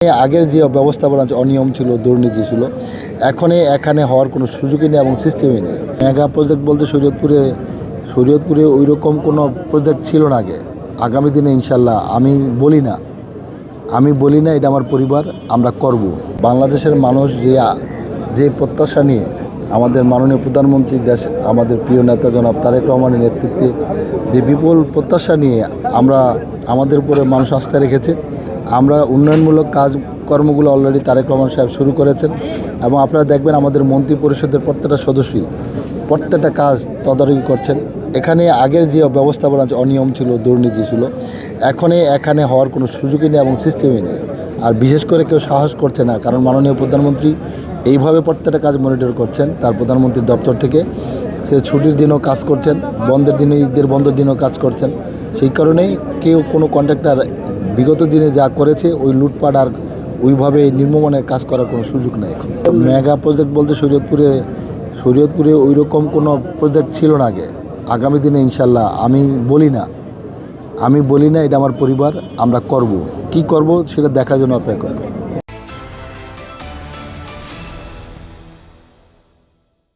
আগের যে ব্যবস্থাপনা অনিয়ম ছিল, দুর্নীতি ছিল, এখানে হওয়ার কোনো সুযোগই নেই এবং সিস্টেমই নেই। মেগা প্রজেক্ট বলতে শরীয়তপুরে ওই রকম কোনো প্রজেক্ট ছিল না আগে। আগামী দিনে ইনশাল্লাহ আমি বলি না, এটা আমার পরিবার, আমরা করব। বাংলাদেশের মানুষ যে প্রত্যাশা নিয়ে আমাদের মাননীয় প্রধানমন্ত্রী আমাদের প্রিয় নেতা জনাব তারেক রহমানের নেতৃত্বে যে বিপুল প্রত্যাশা নিয়ে আমাদের উপরে মানুষ আস্থা রেখেছে, আমরা উন্নয়নমূলক কাজকর্মগুলো অলরেডি তারেক রহমান সাহেব শুরু করেছেন এবং আপনারা দেখবেন আমাদের মন্ত্রী পরিষদের প্রত্যেকটা সদস্যই প্রত্যেকটা কাজ তদারকি করছেন। আগের যে ব্যবস্থাপনা অনিয়ম ছিল, দুর্নীতি ছিল, এখানে হওয়ার কোনো সুযোগই নেই এবং সিস্টেমই নেই। আর বিশেষ করে কেউ সাহস করছে না, কারণ মাননীয় প্রধানমন্ত্রী এইভাবে প্রত্যেকটা কাজ মনিটর করছেন তার প্রধানমন্ত্রীর দপ্তর থেকে। সে ছুটির দিনও কাজ করছেন, বন্ধের দিনে, ঈদের বন্ধের দিনেও কাজ করছেন। সেই কারণেই কোনো কন্ট্রাক্টর বিগত দিনে যা করেছে ওই লুটপাট আর ওইভাবে নির্মমানের কাজ করার কোনো সুযোগ নেই এখন। মেগা প্রজেক্ট বলতে শরীয়তপুরে ওই রকম কোনো প্রজেক্ট ছিল না আগে। আগামী দিনে ইনশাল্লাহ আমি বলি না, এটা আমার পরিবার, আমরা করব। কি করব সেটা দেখার জন্য অপেক্ষা করব।